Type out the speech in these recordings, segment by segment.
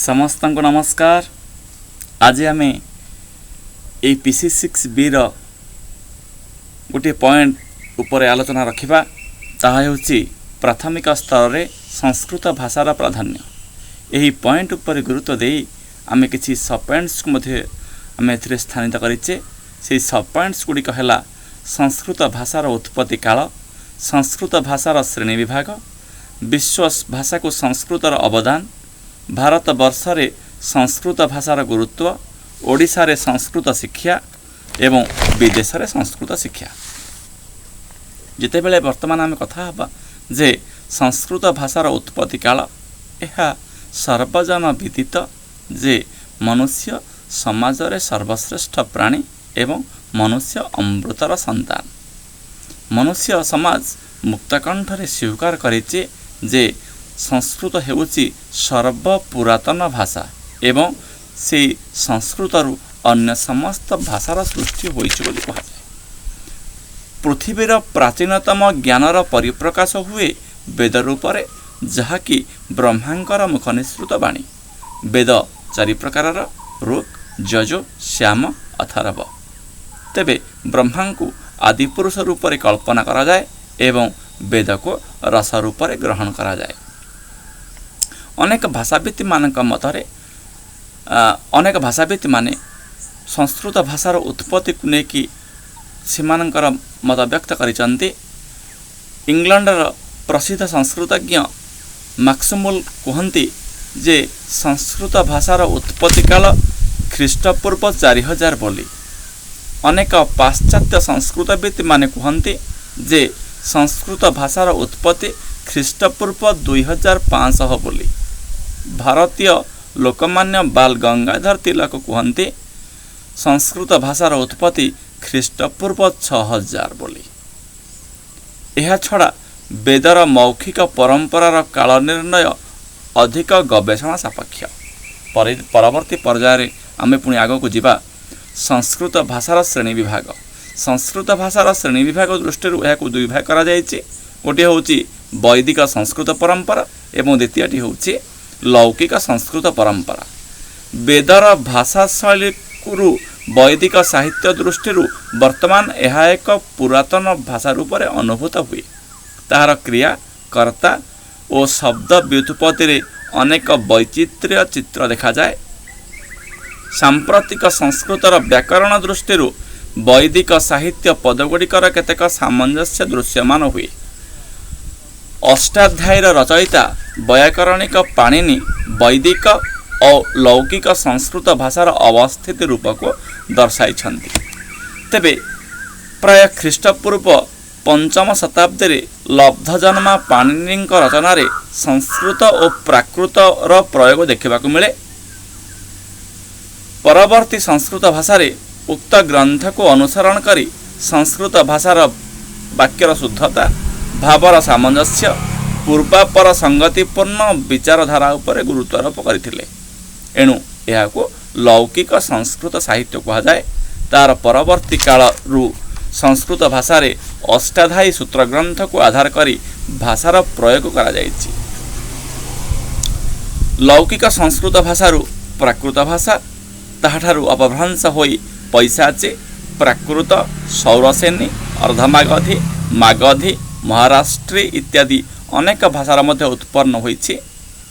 समस्त को नमस्कार। आज आम ये PC6B गोटे पॉइंट उपर आलोचना रखा ताहा प्राथमिक स्तर में संस्कृत भाषार प्राधान्य। यही पॉइंट उपर गुरुत्व दे आम कि सब पॉइंट्स को आम स्थानित करें। से सब पॉइंट्स गुड़िक है संस्कृत भाषार उत्पत्ति काल, संस्कृत भाषार श्रेणी विभाग, विश्व भाषा को संस्कृतर अवदान, भारत वर्ष रे संस्कृत भाषार गुरुत्व, ओडिशा रे संस्कृत शिक्षा एवं विदेश रे संस्कृत शिक्षा। जिते बेले वर्तमान आम कथा हबा जे संस्कृत भाषार उत्पत्ति काल, यह सर्वजन विदित जे मनुष्य समाज रे सर्वश्रेष्ठ प्राणी एवं मनुष्य अमृतर संतान। मनुष्य समाज मुक्तकंठ रे स्वीकार करिचे जे संस्कृत हेउची सर्वपुरातन भाषा एवं से संस्कृतरु अन्य समस्त भाषार सृष्टि होइछि बोली कहा जाय। पृथ्वीर प्राचीनतम ज्ञानर परिप्रकाश हुए वेद रूपरे, जहाँकि ब्रह्मांकर मुख निसृत बाणी। वेद चारि प्रकारर ऋक्, यजुः, साम, अथर्व। तेबे ब्रह्मा को आदिपुरुष रूपरे कल्पना करा जाए एवं वेद को रस रूपरे ग्रहण करा जाए। अनेक भाषाविद मानक मतरे अनेक भाषाविद माने संस्कृत भाषार उत्पत्ति को लेकिन सेमानकर मत व्यक्त करिसंती। इंग्लैंडर प्रसिद्ध संस्कृतज्ञ मैक्समुल कहती जे संस्कृत भाषार उत्पत्ति काल ख्रीष्टपूर्व 4000 बोली। अनेक पाश्चात्य संस्कृतविद माने कहती जे संस्कृत भाषार उत्पत्ति ख्रीष्टपूर्व 2500 बोली। भारतीय लोकमान्य बाल गंगाधर तिलक कहते संस्कृत भाषार उत्पत्ति ख्रीष्टपूर्व 6000 बोली। यह छड़ा वेदर मौखिक परंपरार काल निर्णय अधिक गवेषणा सापेक्ष। परवर्ती पर्यायर आमे पुणी आग को जीवा संस्कृत भाषार श्रेणी विभाग। संस्कृत भाषार श्रेणी विभाग दृष्टि यह दुई भाग करा जायछि। गोटे होउछि वैदिक संस्कृत परंपरा एवं द्वितीयटी होउछि लौकिक संस्कृत परंपरा। वेदर भाषा शैली वैदिक साहित्य दृष्टि वर्तमान यह एक पुरातन भाषा रूप में अनुभूत हुए। ताहार क्रिया, कर्ता और शब्द व्युत्पत्ति रे अनेक वैचित्र्य चित्र देखा जाए। सांप्रतिक संस्कृतर व्याकरण दृष्टि वैदिक साहित्य पदगुड़िकर केतेक सामंजस्य दृश्यमान हुए। अष्टाध्यायीर रचयिता व्याकरणिक पाणिनि वैदिक और लौकिक संस्कृत भाषार अवस्थित रूप को दर्शाइछन्ति। तेबे प्राय ख्रीष्टपूर्व 5म शताब्दी रे लब्धजन्मा पाणिनि रचना रे संस्कृत और प्राकृतर प्रयोग देखा मिले। परवर्ती संस्कृत भाषा रे उक्त ग्रंथ को अनुसरण करी संस्कृत भाषार वाक्यर शुद्धता, भावर सामंजस्य, पूर्वापर संगतिपूर्ण विचारधारा उपरे गुरुत्वारोप करथिले। एणु यह को लौकिक संस्कृत साहित्य कहा जाए। तार परवर्ती काल रु संस्कृत भाषा रे अष्टाध्यायी सूत्र ग्रंथ को आधार करी भाषार प्रयोग करा जायछि। लौकिक संस्कृत भाषारु प्राकृत भाषा, ताहाठारु अपभ्रंश होई पैशाची, प्राकृत, सौरसेनी, अर्धमागधी, मागधी, महाराष्ट्री इत्यादि अनेक भाषार मध्य उत्पन्न होइछि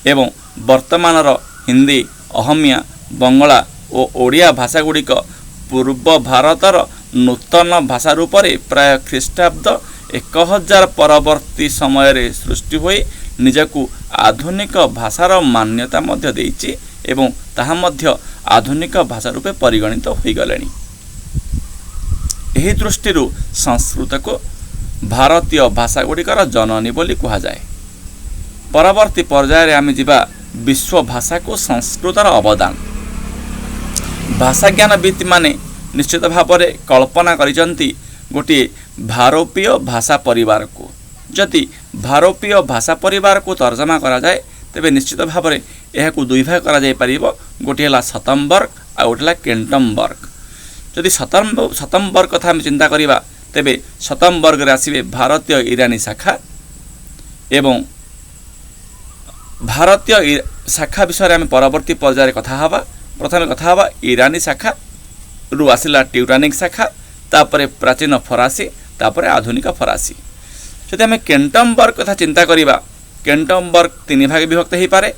एवं वर्तमानर हिंदी, अहमिया, बंगला और ओडिया भाषागुड़िक पूर्व भारतर नूतन भाषा रूप में प्राय ख्रीष्टाब्द 1000 परवर्ती समय रे सृष्टि होई निजकु आधुनिक भाषार मान्यता मध्य देइछि एवं ताहा मध्य आधुनिक भाषा रूपे परिगणित होई गलेनी। एही दृष्टि संस्कृत को भारतीय भाषा गुड़िकर जननी बोली कहा जाए। परवर्ती पर्यायर आमे जिबा विश्व भाषा को संस्कृतर अवदान। भाषा ज्ञानविद माने निश्चित भाव में कल्पना करिसंती गोटे भारोपीय भाषा परिवार को। जदि भारोपीय भाषा परिवार को तर्जमा करा जाए तेबे निश्चित भाव में यह दुई भाग करा जाय परिबो। गोटे है शतम वर्ग आ गोटे है केंटम वर्ग। जदि शतम वर्ग कथा आम चिंता करिबा तेबे शतम वर्ग रे आसीबे भारतीय ईरानी शाखा एवं भारतीय शाखा विषय आम परवर्ती पर्यायर कथा हवा। प्रथम कथा हवा ईरानी शाखा रु आसिला ट्यूरानिक शाखा, तापर प्राचीन फरासी, तापर आधुनिक फरासी। जदि आम केंटमबर्ग कथा चिंता करिबा, केंटमबर्ग तीन भाग विभक्त हो पारे।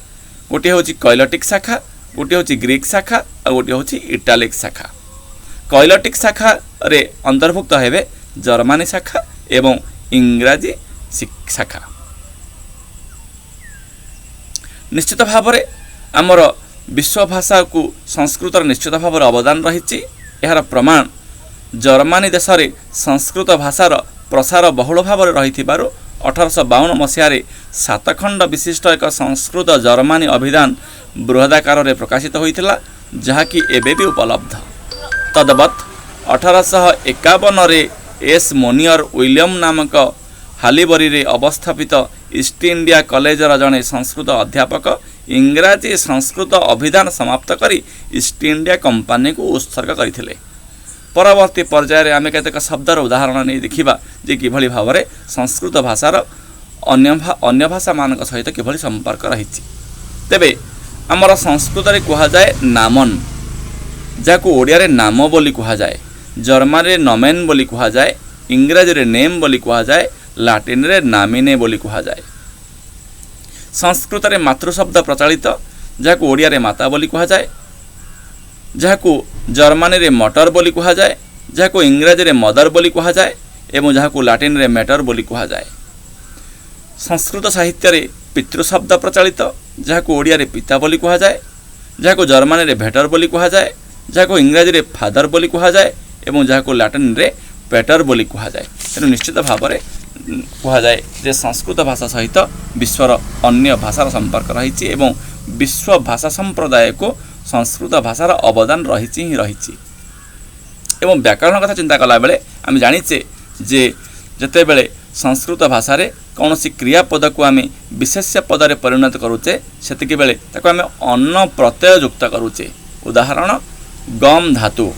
गोटे हूँ कैलटिक शाखा, गोटे हूँ ग्रीक शाखा और गोटे हूँ इटालिक शाखा। कैलटिक शाखा रे अंतर्भुक्त हेबे जर्मानी शाखा एवं इंग्राजी शाखा। निश्चित भाव में आमर विश्व भाषा को संस्कृत निश्चित भाव में अवदान रही। यार प्रमाण जर्मानी देश में संस्कृत भाषार प्रसार बहुल भाव में रही 1852 मसीह 7 खंड विशिष्ट एक संस्कृत जर्मानी अभिधान बृहदाकार में प्रकाशित होता, जहाँकि एबे भी उपलब्ध। तद्वत् 1851 एस मोनियर विलियम नामक हालीबरी रे अवस्थापित ईस्ट इंडिया कॉलेजर जड़े संस्कृत अध्यापक इंग्राजी संस्कृत अभिधान समाप्त करी ईस्ट इंडिया कंपानी को उत्सर्ग करथिले। परवर्ती पर्यायर आम केतेक शब्दर उदाहरण नहीं देखा जे किभली भाव में संस्कृत भाषार अन्य भाषा मान सहित किभली संपर्क रही। तेबे आमर संस्कृत रे कहा जाए नामन, जाको ओडिया रे नाम बोली कहा जाए, जर्मन रे नमेन बोली कहा जाए, इंग्राजी रे नेम बोली कहा जाए, लाटिन रे नामिने बोली कहा जाए। संस्कृत रे मातृशब्द प्रचलित, जाको ओडिया रे माता बोली कहा जाए, जहाँकु जर्मनी रे मटर बोली कहा जाए, जहाँकु इंग्राजी रे मदर बोली कहा जाए एवं जहाँकु लाटिन रे मैटर बोली कहा जाए। संस्कृत साहित्य रे पितृशब्द प्रचलित, जहाँकु ओडिया रे पिता बोली कहा जाए, जहाँकु जर्मनी रे भेटर बोली कहा जाए, जहाँकु इंग्राजी रे फादर बोली कहा जाए एवं जहाँकु लाटिन रे पेटर बोली कहा जाए। तेणु निश्चित भाव में कहा जाए जे संस्कृत भाषा सहित विश्वर अन्य भाषार संपर्क रही एवं विश्व भाषा संप्रदाय को संस्कृत भाषार अवदान रही एवं व्याकरण कथा चिंता कला बेले आम जानीचे जे जते बेले संस्कृत भाषा रे कौन सी क्रियापद को आम विशेष्य पदरे परिणत करुचे सेतिकी बेले ताको आम अन्न प्रत्यय युक्त करुचे। उदाहरण गम धातु,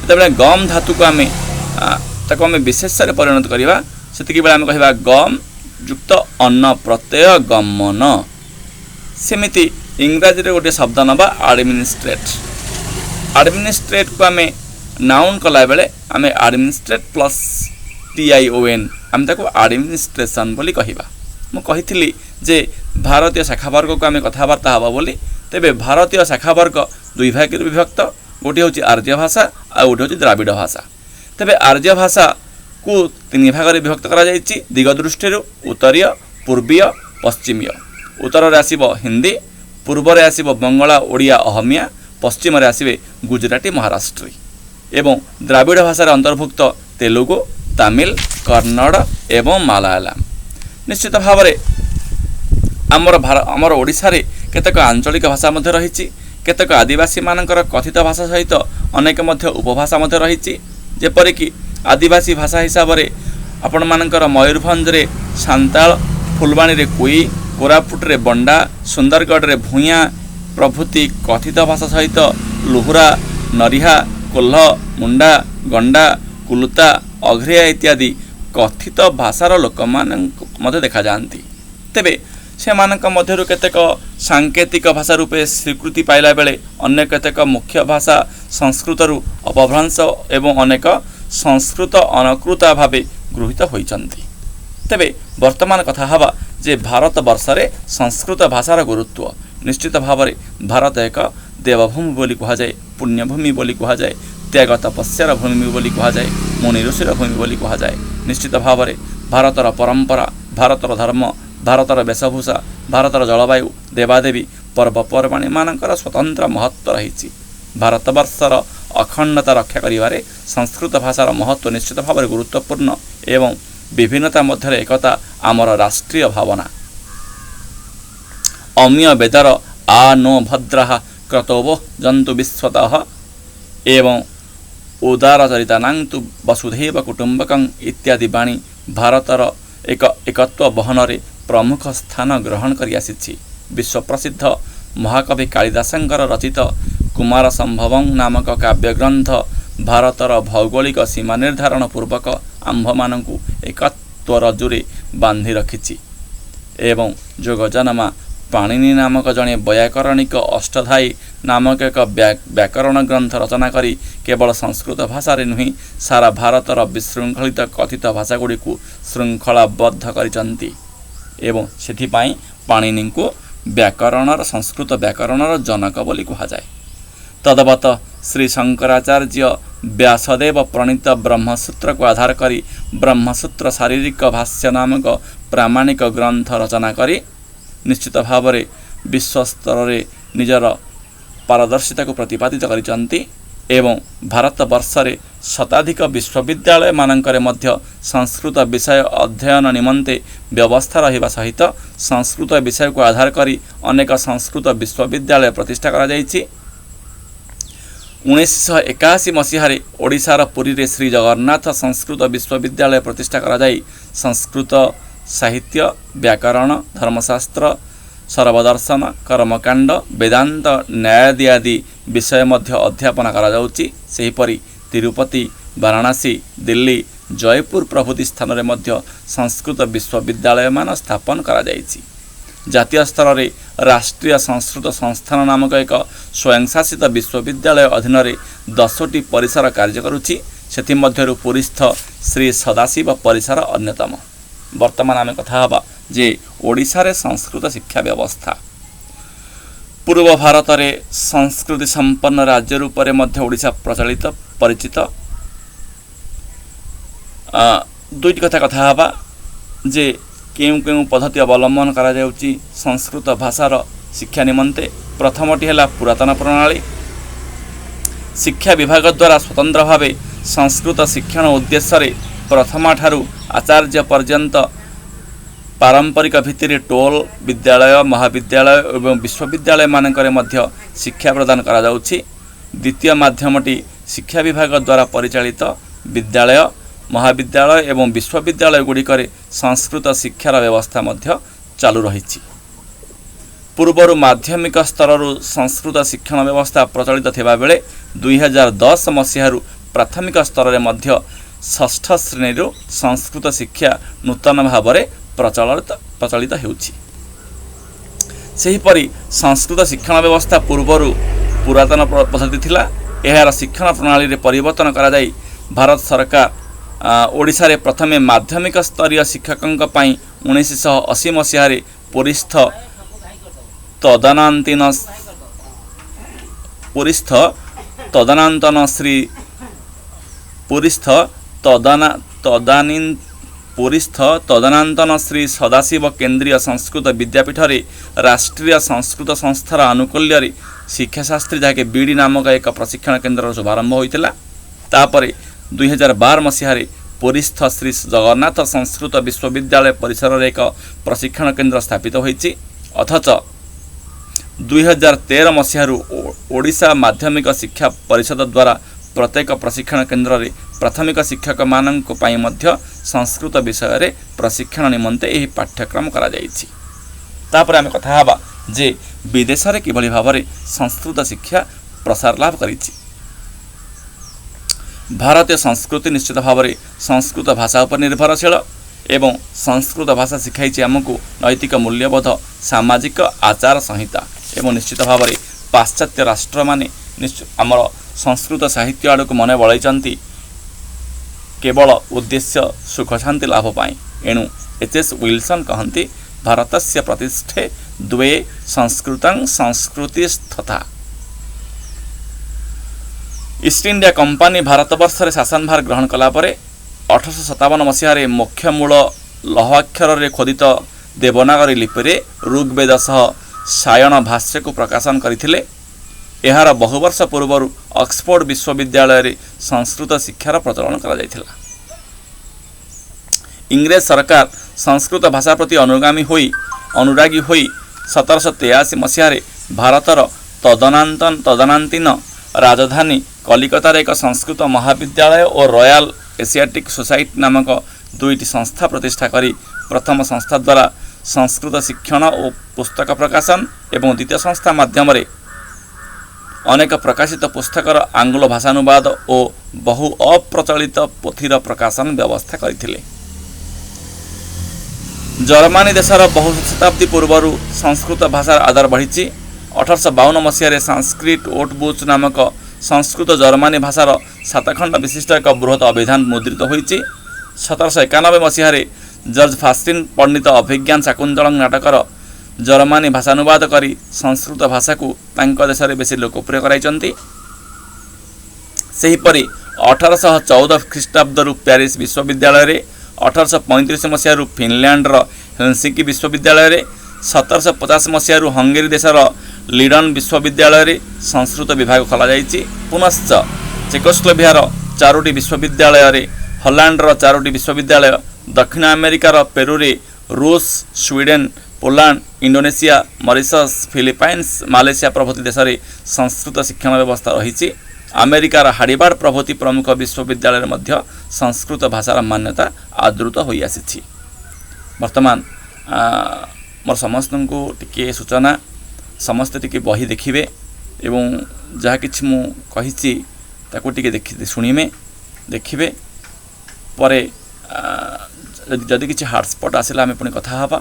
जते गम धातु को आम ताको आम विशेष्य परिणत करवा सेतिकी बेले आम कहवा गम युक्त अन्न प्रत्यय गमन। सेमिति इंग्राजी रे गोटे शब्द नबा एडमिनिस्ट्रेट, एडमिनिस्ट्रेट को आम नाउन कला बेले आम एडमिनिस्ट्रेट प्लस TION आम ताको एडमिनिस्ट्रेशन बोली कहिबा। मु कहिथिली जे भारतीय शाखा वर्ग को आम कथबार्ता हबा बोली। तेबे भारतीय शाखा वर्ग दुई भाग विभक्त, गोटे हूँ आर्य भाषा आ गोटे हूँ द्राविड़ भाषा। तेबे आर्य भाषा को 3 भाग में विभक्त करा जायछि दिग दृष्टि उत्तरीय, पूर्वीय, पश्चिमीय। उत्तर रे आसीबो हिंदी, पूर्व रे आसीबो बंगला, ओडिया, अहमिया, पश्चिम रे आसीबे गुजराटी, महाराष्ट्री एवं द्राविड़ भाषा अंतर्भुक्त तेलुगु, तमिल, कन्नड़ एवं मालायालम। निश्चित भाव में आमर ओडिशा रे केतक आंचलिक भाषा मध्य रही, केतक आदिवासी मानकर कथित भाषा सहित अनेक मध्य उपभाषा मध्य रही। जेपरिक आदिवासी भाषा हिसाब से आपण मानकर मयूरभंज रे सांताल, फुलबाणी रे कुई, कोरापुट रे बंडा, सुंदरगढ़ रे भूया प्रभृति कथित भाषा सहित लुहुरा, नरिहा, कोल्ह, मुंडा, गंडा, कुलुता, अघरिया इत्यादि कथित भाषार लोक मध्य देखा जाती। तेबे से मानक मध्यरु केतेक सांकेतिक भाषा रूपे स्वीकृति पाइला बेले अन्य केतेक मुख्य भाषा संस्कृतरू अपभ्रंश एवं अनेक संस्कृत अनकृता भावे गृहीत होइचंती। तेबे वर्तमान कथा हवा जे भारत वर्ष रे संस्कृत भाषार गुरुत्व। निश्चित भाव में भारत एक देवभूमि बोली कहा जाए, पुण्यभूमि बोली कहा जाए, त्याग तपस्यार भूमि बोली कहा जाए, मुनि ऋषिर भूमि बोली कहा जाए। निश्चित भाव में भारतर परंपरा, भारतर धर्म, भारतर वेशभूषा, भारतर जलवायु, देवादेवी, पर्वपर्वाणी मानकर स्वतंत्र महत्व रही। भारतवर्षर अखंडता रक्षा करिवारे संस्कृत भाषार महत्व निश्चित भाव में गुरुत्वपूर्ण एवं विभिन्नता मध्य एकता आमर राष्ट्रीय भावना। अम्य वेदर आ नो भद्रः क्रतोवो जंतु विश्वतः एवं उदारचरितानां तु वसुधैव कुटुंबकं इत्यादि बाणी भारतर एकत्व बहन रे प्रमुख स्थान ग्रहण करि आसिछि। विश्व प्रसिद्ध महाकवि कालिदासंकर रचित कुमार संभवं नामक काव्यग्रंथ भारतर भौगोलिक सीमा निर्धारण पूर्वक आंभमानंकु एकत्व रजुरे बांधि रखिछि एवं जोगजनमा ପାଣିନି ନାମକ ଜଣେ ବୈୟାକରଣିକ ଅଷ୍ଟଧାୟୀ ନାମକ ଏକ ବ୍ୟାକରଣ ଗ୍ରନ୍ଥ ରଚନା କରି କେବଳ ସଂସ୍କୃତ ଭାଷାରେ ନୁହେଁ ସାରା ଭାରତର ବିଶୃଙ୍ଖଳିତ କଥିତ ଭାଷାଗୁଡ଼ିକୁ ଶୃଙ୍ଖଳାବଦ୍ଧ କରିଛନ୍ତି ଏବଂ ସେଥିପାଇଁ ପାଣିନିଙ୍କୁ ସଂସ୍କୃତ ବ୍ୟାକରଣର ଜନକ ବୋଲି କୁହାଯାଏ। ତଦବତ ଶ୍ରୀ ଶଙ୍କରାଚାର୍ଯ୍ୟ ବ୍ୟାସଦେବ ପ୍ରଣୀତ ବ୍ରହ୍ମସୂତ୍ରକୁ ଆଧାର କରି ବ୍ରହ୍ମସୂତ୍ର ଶାରୀରିକ ଭାଷ୍ୟ ନାମକ ପ୍ରାମାଣିକ ଗ୍ରନ୍ଥ ରଚନା କରି ନିଶ୍ଚିତ ଭାବରେ ବିଶ୍ୱସ୍ତରରେ ନିଜର ପାରଦର୍ଶିତାକୁ ପ୍ରତିପାଦିତ କରିଛନ୍ତି ଏବଂ ଭାରତବର୍ଷରେ ଶତାଧିକ ବିଶ୍ୱବିଦ୍ୟାଳୟମାନଙ୍କରେ ମଧ୍ୟ ସଂସ୍କୃତ ବିଷୟ ଅଧ୍ୟୟନ ନିମନ୍ତେ ବ୍ୟବସ୍ଥା ରହିବା ସହିତ ସଂସ୍କୃତ ବିଷୟକୁ ଆଧାର କରି ଅନେକ ସଂସ୍କୃତ ବିଶ୍ୱବିଦ୍ୟାଳୟ ପ୍ରତିଷ୍ଠା କରାଯାଇଛି। 1981 ମସିହାରେ ଓଡ଼ିଶାର ପୁରୀରେ ଶ୍ରୀ ଜଗନ୍ନାଥ ସଂସ୍କୃତ ବିଶ୍ୱବିଦ୍ୟାଳୟ ପ୍ରତିଷ୍ଠା କରାଯାଇ ସଂସ୍କୃତ ସାହିତ୍ୟ, ବ୍ୟାକରଣ, ଧର୍ମଶାସ୍ତ୍ର, ସର୍ବଦର୍ଶନ, କର୍ମକାଣ୍ଡ, ବେଦାନ୍ତ, ନ୍ୟାୟାଦି ଆଦି ବିଷୟ ମଧ୍ୟ ଅଧ୍ୟାପନ କରାଯାଉଛି। ସେହିପରି ତିରୁପତି, ବାରାଣାସୀ, ଦିଲ୍ଲୀ, ଜୟପୁର ପ୍ରଭୃତି ସ୍ଥାନରେ ମଧ୍ୟ ସଂସ୍କୃତ ବିଶ୍ୱବିଦ୍ୟାଳୟମାନ ସ୍ଥାପନ କରାଯାଇଛି। ଜାତୀୟ ସ୍ତରରେ ରାଷ୍ଟ୍ରୀୟ ସଂସ୍କୃତ ସଂସ୍ଥାନ ନାମକ ଏକ ସ୍ୱୟଂଶାସିତ ବିଶ୍ୱବିଦ୍ୟାଳୟ ଅଧୀନରେ 10ଟି ପରିସର କାର୍ଯ୍ୟ କରୁଛି। ସେଥିମଧ୍ୟରୁ ପୁରୀସ୍ଥ ଶ୍ରୀ ସଦାଶିବ ପରିସର ଅନ୍ୟତମ। ବର୍ତ୍ତମାନ ଆମେ କଥା ହେବା ଯେ ଓଡ଼ିଶାରେ ସଂସ୍କୃତ ଶିକ୍ଷା ବ୍ୟବସ୍ଥା। ପୂର୍ବ ଭାରତରେ ସଂସ୍କୃତି ସମ୍ପନ୍ନ ରାଜ୍ୟ ରୂପରେ ମଧ୍ୟ ଓଡ଼ିଶା ପରିଚିତ। ଦୁଇଟି କଥା ହେବା ଯେ କେଉଁ କେଉଁ ପଦ୍ଧତି ଅବଲମ୍ବନ କରାଯାଉଛି ସଂସ୍କୃତ ଭାଷାର ଶିକ୍ଷା ନିମନ୍ତେ। ପ୍ରଥମଟି ହେଲା ପୁରାତନ ପ୍ରଣାଳୀ। ଶିକ୍ଷା ବିଭାଗ ଦ୍ୱାରା ସ୍ୱତନ୍ତ୍ର ଭାବେ ସଂସ୍କୃତ ଶିକ୍ଷଣ ଉଦ୍ଦେଶ୍ୟରେ ପ୍ରଥମଠାରୁ ଆଚାର୍ଯ୍ୟ ପର୍ଯ୍ୟନ୍ତ ପାରମ୍ପରିକ ଭିତ୍ତିରେ ଟୋଲ ବିଦ୍ୟାଳୟ, ମହାବିଦ୍ୟାଳୟ ଏବଂ ବିଶ୍ୱବିଦ୍ୟାଳୟମାନଙ୍କରେ ମଧ୍ୟ ଶିକ୍ଷା ପ୍ରଦାନ କରାଯାଉଛି। ଦ୍ୱିତୀୟ ମାଧ୍ୟମଟି ଶିକ୍ଷା ବିଭାଗ ଦ୍ୱାରା ପରିଚାଳିତ ବିଦ୍ୟାଳୟ, ମହାବିଦ୍ୟାଳୟ ଏବଂ ବିଶ୍ୱବିଦ୍ୟାଳୟଗୁଡ଼ିକରେ ସଂସ୍କୃତ ଶିକ୍ଷାର ବ୍ୟବସ୍ଥା ମଧ୍ୟ ଚାଲୁ ରହିଛି। ପୂର୍ବରୁ ମାଧ୍ୟମିକ ସ୍ତରରୁ ସଂସ୍କୃତ ଶିକ୍ଷଣ ବ୍ୟବସ୍ଥା ପ୍ରଚଳିତ ଥିବାବେଳେ 2010 ମସିହାରୁ ପ୍ରାଥମିକ ସ୍ତରରେ ମଧ୍ୟ ଷଷ୍ଠ ଶ୍ରେଣୀରୁ ସଂସ୍କୃତ ଶିକ୍ଷା ନୂତନ ଭାବରେ ପ୍ରଚଳିତ ହେଉଛି। ସେହିପରି ସଂସ୍କୃତ ଶିକ୍ଷଣ ବ୍ୟବସ୍ଥା ପୂର୍ବରୁ ପୁରାତନ ପଦ୍ଧତି ଥିଲା। ଏହାର ଶିକ୍ଷଣ ପ୍ରଣାଳୀରେ ପରିବର୍ତ୍ତନ କରାଯାଇ ଭାରତ ସରକାର ଓଡ଼ିଶାରେ ପ୍ରଥମେ ମାଧ୍ୟମିକ ସ୍ତରୀୟ ଶିକ୍ଷକଙ୍କ ପାଇଁ 1980 ମସିହାରେ ପୁରୀସ୍ଥ ତଦାନନ୍ତନ ଶ୍ରୀ ସଦାଶିବ କେନ୍ଦ୍ରୀୟ ସଂସ୍କୃତ ବିଦ୍ୟାପୀଠରେ ରାଷ୍ଟ୍ରୀୟ ସଂସ୍କୃତ ସଂସ୍ଥାର ଆନୁକୂଲ୍ୟରେ ଶିକ୍ଷାଶାସ୍ତ୍ରୀ ଯାହାକି ବିଡି ନାମକ ଏକ ପ୍ରଶିକ୍ଷଣ କେନ୍ଦ୍ରର ଶୁଭାରମ୍ଭ ହୋଇଥିଲା। ତାପରେ 2012 ମସିହାରେ ପୁରୀସ୍ଥ ଶ୍ରୀ ଜଗନ୍ନାଥ ସଂସ୍କୃତ ବିଶ୍ୱବିଦ୍ୟାଳୟ ପରିସରରେ ଏକ ପ୍ରଶିକ୍ଷଣ କେନ୍ଦ୍ର ସ୍ଥାପିତ ହୋଇଛି। ଅଥଚ 2013 ମସିହାରୁ ଓଡ଼ିଶା ମାଧ୍ୟମିକ ଶିକ୍ଷା ପରିଷଦ ଦ୍ୱାରା ପ୍ରତ୍ୟେକ ପ୍ରଶିକ୍ଷଣ କେନ୍ଦ୍ରରେ ପ୍ରାଥମିକ ଶିକ୍ଷକମାନଙ୍କ ପାଇଁ ମଧ୍ୟ ସଂସ୍କୃତ ବିଷୟରେ ପ୍ରଶିକ୍ଷଣ ନିମନ୍ତେ ଏହି ପାଠ୍ୟକ୍ରମ କରାଯାଇଛି। ତାପରେ ଆମେ କଥା ହେବା ଯେ ବିଦେଶରେ କିଭଳି ଭାବରେ ସଂସ୍କୃତ ଶିକ୍ଷା ପ୍ରସାର ଲାଭ କରିଛି। ଭାରତୀୟ ସଂସ୍କୃତି ନିଶ୍ଚିତ ଭାବରେ ସଂସ୍କୃତ ଭାଷା ଉପରେ ନିର୍ଭରଶୀଳ ଏବଂ ସଂସ୍କୃତ ଭାଷା ଶିଖାଇଛି ଆମକୁ ନୈତିକ ମୂଲ୍ୟବୋଧ, ସାମାଜିକ ଆଚାର ସଂହିତା ଏବଂ ନିଶ୍ଚିତ ଭାବରେ ପାଶ୍ଚାତ୍ୟ ରାଷ୍ଟ୍ରମାନେ ଆମର ସଂସ୍କୃତ ସାହିତ୍ୟ ଆଡ଼କୁ ମନେ ବଳାଇଛନ୍ତି କେବଳ ଉଦ୍ଦେଶ୍ୟ ସୁଖ ଶାନ୍ତି ଲାଭ ପାଇଁ। ଏଣୁ ଏଚ୍.ଏସ୍. ୱିଲସନ୍ କହନ୍ତି ଭାରତସ୍ୟ ପ୍ରତିଷ୍ଠେ ଦ୍ୱେ ସଂସ୍କୃତଂ ସଂସ୍କୃତିସ୍ଥତା। ଇଷ୍ଟ ଇଣ୍ଡିଆ କମ୍ପାନୀ ଭାରତବର୍ଷରେ ଶାସନଭାର ଗ୍ରହଣ କଲା ପରେ 1857 ମସିହାରେ ମୋକ୍ଷମୂଳ ଲୌହାକ୍ଷରରେ ଖୋଦିତ ଦେବନାଗରୀ ଲିପିରେ ଋଗ୍ବେଦ ସହ ସାୟଣ ଭାଷ୍ୟକୁ ପ୍ରକାଶନ କରିଥିଲେ। ଏହାର ବହୁ ବର୍ଷ ପୂର୍ବରୁ ଅକ୍ସଫୋର୍ଡ ବିଶ୍ୱବିଦ୍ୟାଳୟରେ ସଂସ୍କୃତ ଶିକ୍ଷାର ପ୍ରଚଳନ କରାଯାଇଥିଲା। ଇଂରେଜ ସରକାର ସଂସ୍କୃତ ଭାଷା ପ୍ରତି ଅନୁରାଗୀ ହୋଇ 1783 ମସିହାରେ ଭାରତର ତଦାନୀନ୍ତନ ରାଜଧାନୀ କଲିକତାରେ ଏକ ସଂସ୍କୃତ ମହାବିଦ୍ୟାଳୟ ଓ ରୟାଲ ଏସିଆଟିକ୍ ସୋସାଇଟି ନାମକ ଦୁଇଟି ସଂସ୍ଥା ପ୍ରତିଷ୍ଠା କରି ପ୍ରଥମ ସଂସ୍ଥା ଦ୍ୱାରା ସଂସ୍କୃତ ଶିକ୍ଷଣ ଓ ପୁସ୍ତକ ପ୍ରକାଶନ ଏବଂ ଦ୍ୱିତୀୟ ସଂସ୍ଥା ମାଧ୍ୟମରେ ଅନେକ ପ୍ରକାଶିତ ପୁସ୍ତକର ଆଙ୍ଗ୍ଳ ଭାଷାନୁବାଦ ଓ ବହୁ ଅପ୍ରଚଳିତ ପୋଥିର ପ୍ରକାଶନ ବ୍ୟବସ୍ଥା କରିଥିଲେ। जर्मनी देशर बहु शताब्दी पूर्व संस्कृत भाषार आधार बढ़ी। 1852 मसीह संस्कृत ओटबुच नामक संस्कृत जर्मनी भाषार 7 खंड विशिष्ट एक बृहत अभिधान मुद्रित होती। 1791 मसीह जर्ज फास्टिन पंडित अभिज्ञान शाकुंतल नाटकर जर्मनी भाषानुवाद कर संस्कृत भाषा को देश में बेसी लोकप्रिय कराई। सेहीपरि 1814 ख्रीष्टाब्द प्यारिस विश्वविद्यालय, 1835 मसीह फिनलैंड हेलसिंकी विश्वविद्यालय, 1750 मसीह हंगेरी देशर लीडन विश्वविद्यालय संस्कृत विभाग खोल जाइए। पुनश्च चेकोस्लोभाकियार 4टी विश्वविद्यालय, हॉलैंडर 4टी विश्वविद्यालय, दक्षिण अमेरिकार पेरुरे रूस, Sweden, Poland, Indonesia, Mauritius, Philippines, Malaysia प्रभृति देश में संस्कृत शिक्षण व्यवस्था रही। अमेरिकार हार्वर्ड प्रभृति प्रमुख विश्वविद्यालय मध्य संस्कृत भाषार मान्यता आदृत हो आसी। वर्तमान मोर समस्त को टिके सूचना, समस्ते टिके बही देखिए एवं जहाँ कि मुझे ताकू टिके शुणिमे देखिए परे जदि किसी हॉटस्पॉट आसला आम पुणी कथा हवा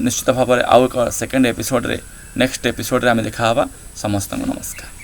निश्चित भाव में आउ एक सेकेंड एपिसोड रे नेक्स्ट एपिसोड रे आम देखा हवा। समस्त नमस्कार।